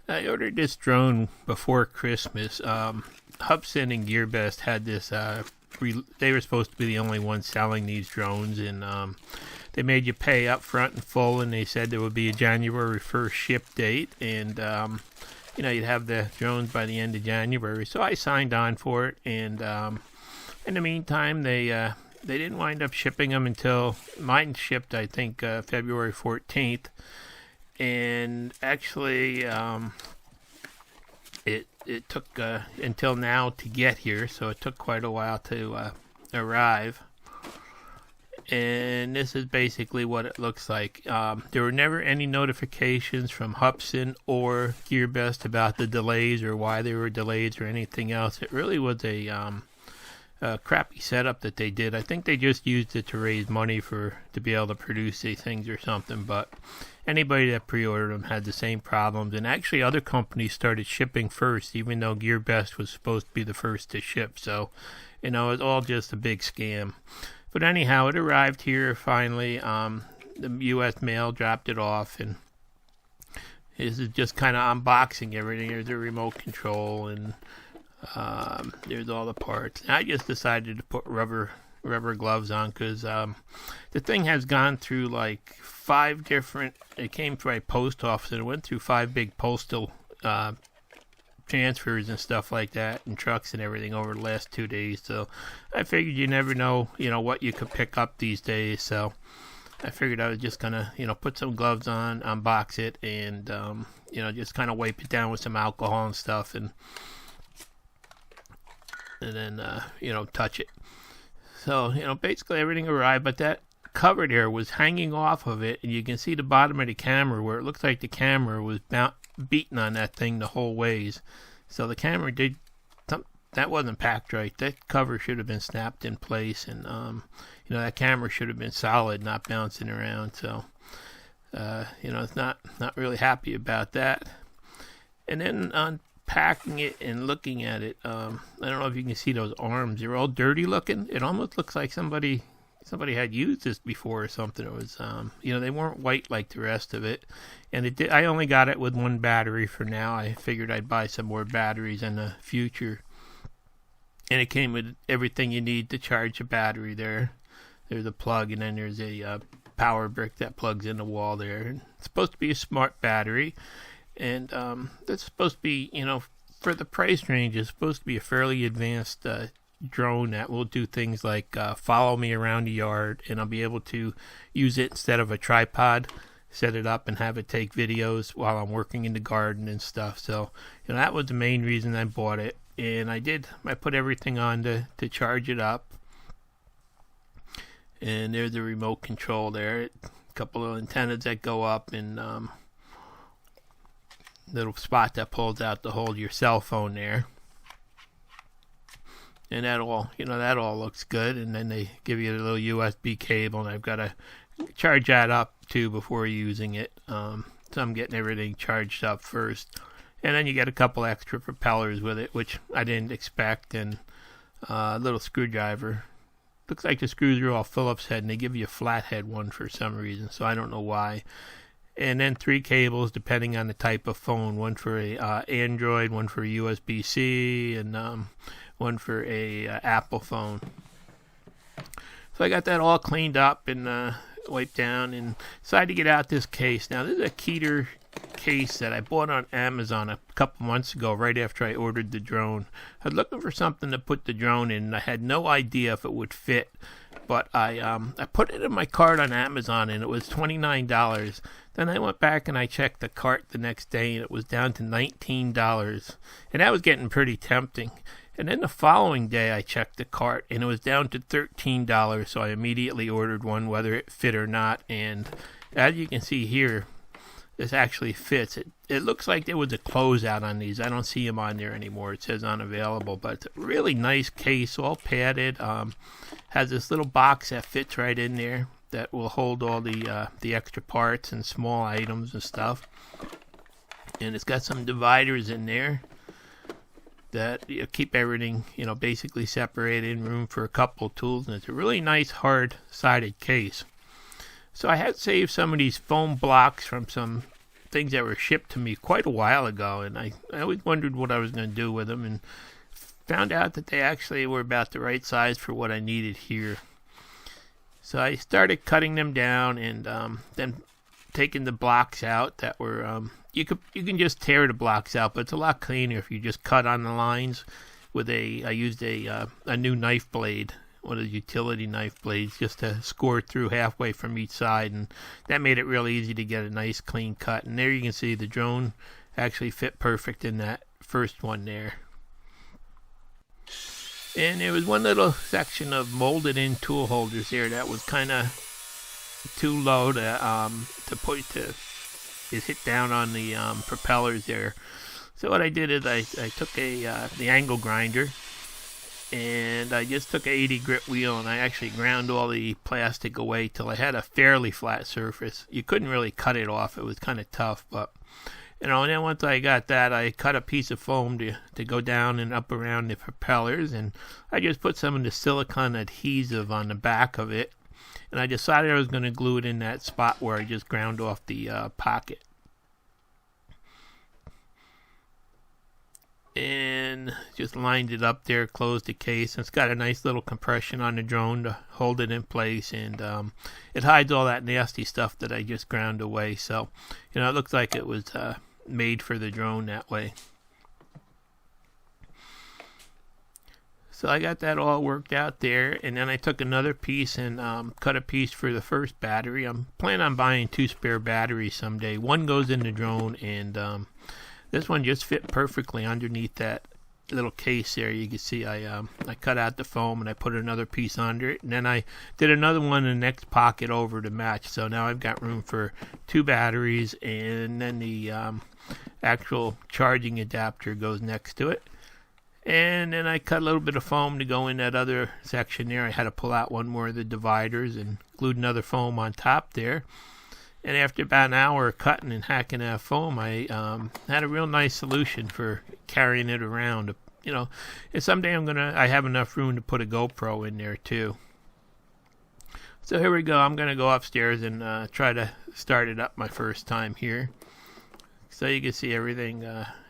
I ordered this drone before Christmas. Hubson and GearBest had this. They were supposed to be the only ones selling these drones, and they made you pay up front in full, and they said there would be a January 1st ship date, and you'd have the drones by the end of January. So I signed on for it, and in the meantime, they didn't wind up shipping them until mine shipped, I think, February 14th. And actually, it took until now to get here, so it took quite a while to arrive. And this is basically what it looks like. There were never any notifications from Hubson or GearBest about the delays or why there were delays or anything else. It really was a crappy setup that they did. I think they just used it to raise money to be able to produce these things or something, but anybody that pre-ordered them had the same problems, and actually other companies started shipping first, even though GearBest was supposed to be the first to ship. So it's all just a big scam. But anyhow, it arrived here finally. The U.S. mail dropped it off, and this is just kind of unboxing everything. There's a remote control, and there's all the parts. And I just decided to put rubber gloves on because the thing has gone through like 5 different. It came from a post office, and it went through 5 big postal transfers and stuff like that, and trucks and everything over the last 2 days. So I figured you never know, what you could pick up these days. So I figured I was just gonna, put some gloves on, unbox it, and just kind of wipe it down with some alcohol and stuff, and then touch it. So basically everything arrived, but that cover there was hanging off of it, and you can see the bottom of the camera where it looks like the camera was beating on that thing the whole ways. So the camera that wasn't packed right. That cover should have been snapped in place, and that camera should have been solid, not bouncing around. So it's not really happy about that. And then unpacking it and looking at it, I don't know if you can see those arms. They're all dirty looking. It almost looks like somebody had used this before or something. It was, they weren't white like the rest of it. And I only got it with 1 battery for now. I figured I'd buy some more batteries in the future. And it came with everything you need to charge a battery there. There's a plug, and then there's a power brick that plugs in the wall there. And it's supposed to be a smart battery. And it's supposed to be, for the price range, it's supposed to be a fairly advanced drone that will do things like follow me around the yard, and I'll be able to use it instead of a tripod, set it up and have it take videos while I'm working in the garden and stuff. So that was the main reason I bought it, and I put everything on to charge it up. And there's the remote control there, a couple of antennas that go up, and little spot that pulls out to hold your cell phone there. And that all looks good. And then they give you a little USB cable, and I've got to charge that up too before using it. So I'm getting everything charged up first. And then you get a couple extra propellers with it, which I didn't expect, and a little screwdriver. Looks like the screws are all Phillips head, and they give you a flathead one for some reason, so I don't know why. And then 3 cables depending on the type of phone. One for a Android, one for a USB-C, and one for a Apple phone. So I got that all cleaned up and wiped down, and decided to get out this case. Now this is a Keter case that I bought on Amazon a couple months ago, right after I ordered the drone. I was looking for something to put the drone in, and I had no idea if it would fit. But I put it in my cart on Amazon, and it was $29. Then I went back and I checked the cart the next day, and it was down to $19. And that was getting pretty tempting. And then the following day I checked the cart, and it was down to $13. So I immediately ordered one, whether it fit or not. And as you can see here, this actually fits. It looks like there was a closeout on these. I don't see them on there anymore. It says unavailable, but it's a really nice case, all padded. Has this little box that fits right in there that will hold all the extra parts and small items and stuff. And it's got some dividers in there that keep everything, basically separated, room for a couple of tools. And it's a really nice hard-sided case. So I had saved some of these foam blocks from some things that were shipped to me quite a while ago, and I always wondered what I was going to do with them, and found out that they actually were about the right size for what I needed here. So I started cutting them down, and then taking the blocks out that were you can just tear the blocks out, but it's a lot cleaner if you just cut on the lines with I used a new knife blade, one of the utility knife blades, just to score through halfway from each side, and that made it real easy to get a nice clean cut. And there you can see the drone actually fit perfect in that first one there. And there was one little section of molded in tool holders there that was kind of too low to hit down on the propellers there. So what I did is I took the angle grinder, and I just took a 80 grit wheel, and I actually ground all the plastic away till I had a fairly flat surface. You couldn't really cut it off; it was kind of tough, but and then once I got that, I cut a piece of foam to go down and up around the propellers, and I just put some of the silicone adhesive on the back of it, and I decided I was going to glue it in that spot where I just ground off the pocket. And just lined it up there, closed the case, and it's got a nice little compression on the drone to hold it in place, and it hides all that nasty stuff that I just ground away. So, it looks like it was made for the drone that way. So I got that all worked out there, and then I took another piece and cut a piece for the first battery. I'm planning on buying 2 spare batteries someday. One goes in the drone, and this one just fit perfectly underneath that little case there. You can see I cut out the foam and I put another piece under it, and then I did another one in the next pocket over to match. So now I've got room for 2 batteries, and then the actual charging adapter goes next to it. And then I cut a little bit of foam to go in that other section there. I had to pull out one more of the dividers and glued another foam on top there. And after about an hour of cutting and hacking that foam, I had a real nice solution for carrying it around. And someday I have enough room to put a GoPro in there too. So here we go. I'm going to go upstairs and try to start it up my first time here. So you can see everything's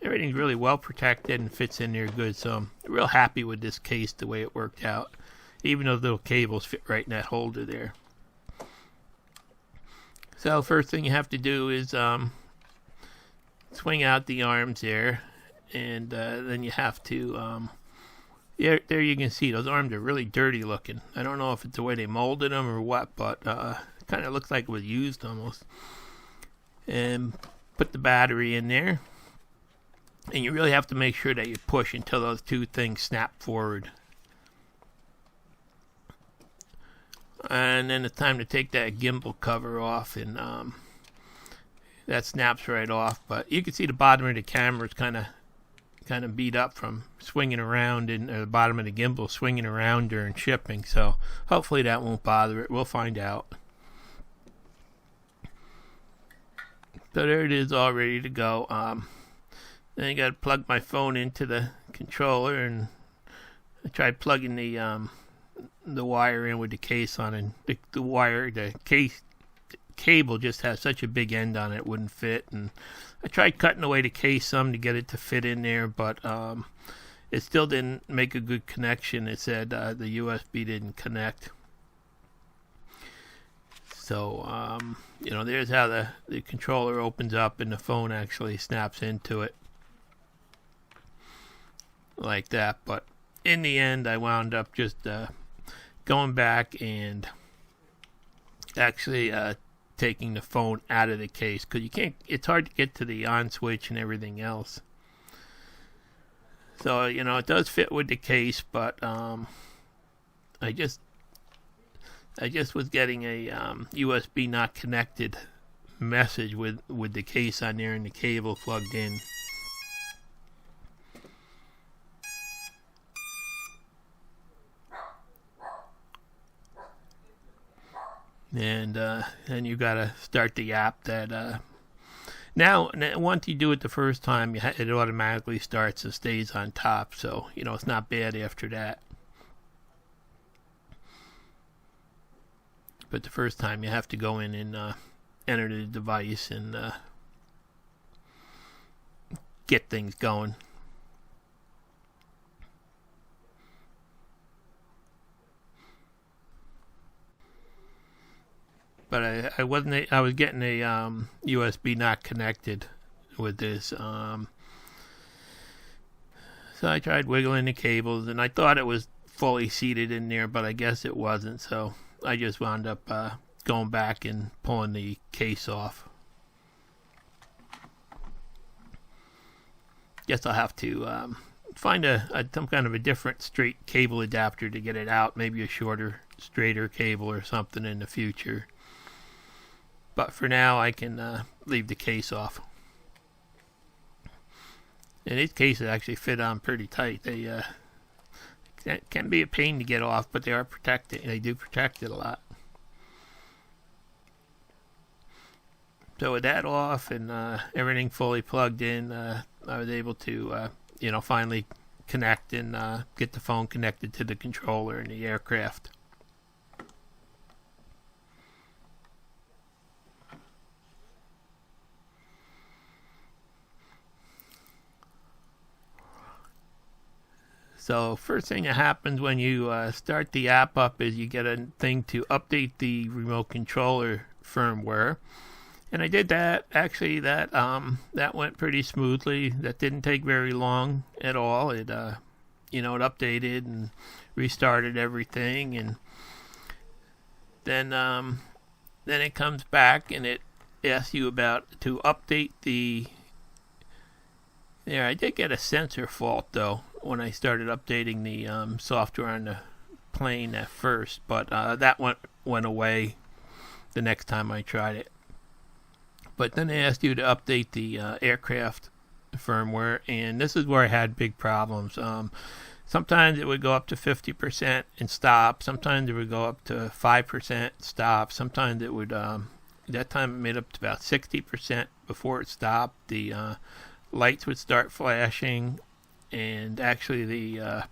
really well protected and fits in there good. So I'm real happy with this case, the way it worked out. Even those little cables fit right in that holder there. So first thing you have to do is swing out the arms there, and then you have to, there you can see those arms are really dirty looking. I don't know if it's the way they molded them or what, but it kind of looks like it was used almost. And put the battery in there, and you really have to make sure that you push until those 2 things snap forward. And then it's time to take that gimbal cover off, and that snaps right off. But you can see the bottom of the camera is kind of beat up from swinging around, and the bottom of the gimbal swinging around during shipping. So hopefully that won't bother it. We'll find out. So there it is, all ready to go. Then I got to plug my phone into the controller, and I tried plugging the wire in with the case on it. The cable just has such a big end on it, it wouldn't fit. And I tried cutting away the case some to get it to fit in there, but it still didn't make a good connection. It said the USB didn't connect. So there's how the controller opens up and the phone actually snaps into it like that. But in the end, I wound up just going back and actually taking the phone out of the case, because it's hard to get to the on switch and everything else. So it does fit with the case, but I just was getting a USB not connected message with the case on there and the cable plugged in. And then you gotta start the app that now once you do it the first time, it automatically starts and stays on top, so it's not bad after that. But the first time you have to go in and enter the device and get things going. But I wasn't. I was getting a USB not connected with this. So I tried wiggling the cables, and I thought it was fully seated in there, but I guess it wasn't. So I just wound up going back and pulling the case off. Guess I'll have to find some kind of a different straight cable adapter to get it out. Maybe a shorter, straighter cable or something in the future. But for now, I can leave the case off. And these cases actually fit on pretty tight. They can be a pain to get off, but they are protected. They do protect it a lot. So with that off and everything fully plugged in, I was able to, finally connect and get the phone connected to the controller in the aircraft. So first thing that happens when you start the app up is you get a thing to update the remote controller firmware. And I did that. Actually, that went pretty smoothly. That didn't take very long at all. It it updated and restarted everything, and then it comes back and it asks you to update the. There, I did get a sensor fault though when I started updating the software on the plane at first, but that went away the next time I tried it. But then they asked you to update the aircraft firmware, and this is where I had big problems. Sometimes it would go up to 50% and stop. Sometimes it would go up to 5% stop. Sometimes it would, that time it made up to about 60% before it stopped. The lights would start flashing, and actually the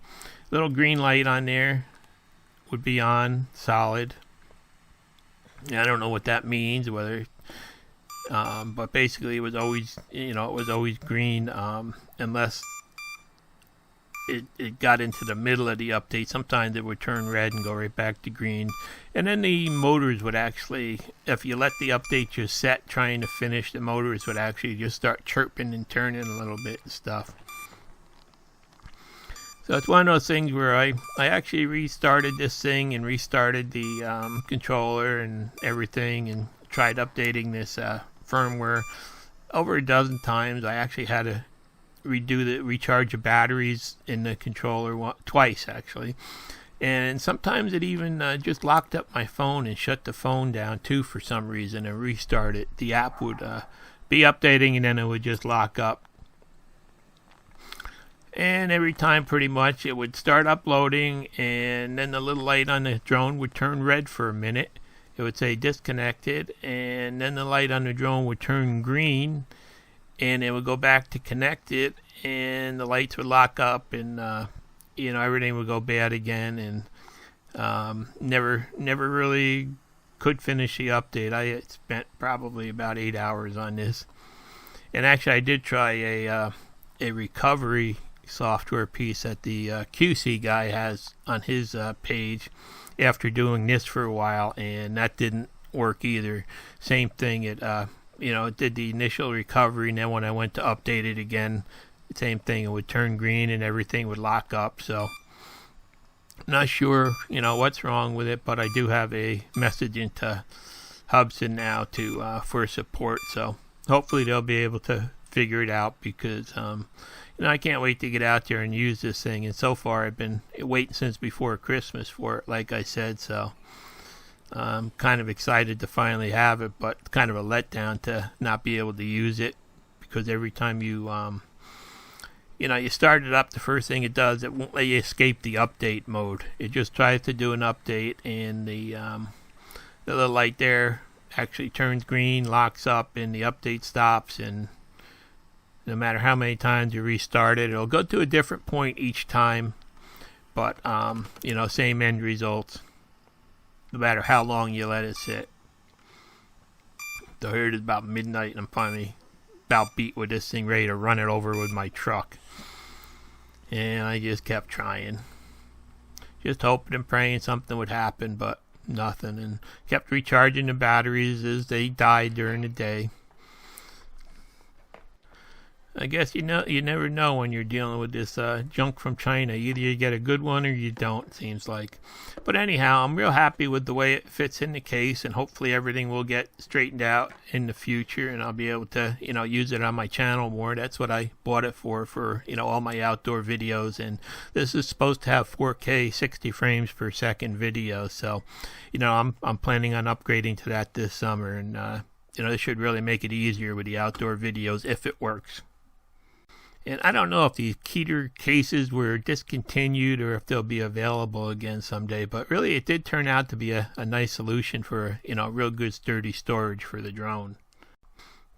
little green light on there would be on solid. I don't know what that means, whether but basically it was always green unless it got into the middle of the update. Sometimes it would turn red and go right back to green. And then the motors would actually, if you let the update just set trying to finish, the motors would actually just start chirping and turning a little bit and stuff. So it's one of those things where I actually restarted this thing and restarted the controller and everything and tried updating this firmware over a dozen times. I actually had to recharge the batteries in the controller twice actually, and sometimes it even just locked up my phone and shut the phone down too for some reason and restart it. The app would be updating and then it would just lock up, and every time pretty much it would start uploading and then the little light on the drone would turn red for a minute. It would say disconnected, and then the light on the drone would turn green, and it would go back to connected, and the lights would lock up, and everything would go bad again, and never really could finish the update. I spent probably about 8 hours on this, and actually I did try a recovery software piece that the QC guy has on his page after doing this for a while, and that didn't work either. Same thing, it did the initial recovery, and then when I went to update it again, same thing, it would turn green and everything would lock up. So not sure what's wrong with it, but I do have a message into Hubson now for support, so hopefully they'll be able to figure it out, because I can't wait to get out there and use this thing. And so far, I've been waiting since before Christmas for it, like I said. So I'm kind of excited to finally have it, but kind of a letdown to not be able to use it, because every time you start it up, the first thing it does, it won't let you escape the update mode. It just tries to do an update, and the little light there actually turns green, locks up, and the update stops, and no matter how many times you restart it, it'll go to a different point each time, but same end results no matter how long you let it sit. So here it is about midnight, and I'm finally about beat with this thing, ready to run it over with my truck. And I just kept trying. Just hoping and praying something would happen, but nothing. And kept recharging the batteries as they died during the day. I guess you never know when you're dealing with this junk from China. Either you get a good one or you don't, seems like. But anyhow, I'm real happy with the way it fits in the case, and hopefully everything will get straightened out in the future, and I'll be able to, use it on my channel more. That's what I bought it for, all my outdoor videos. And this is supposed to have 4K 60 frames per second video, so, I'm planning on upgrading to that this summer, and this should really make it easier with the outdoor videos if it works. And I don't know if these Keter cases were discontinued or if they'll be available again someday, but really it did turn out to be a nice solution for, real good sturdy storage for the drone.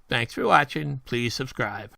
Thanks for watching. Please subscribe.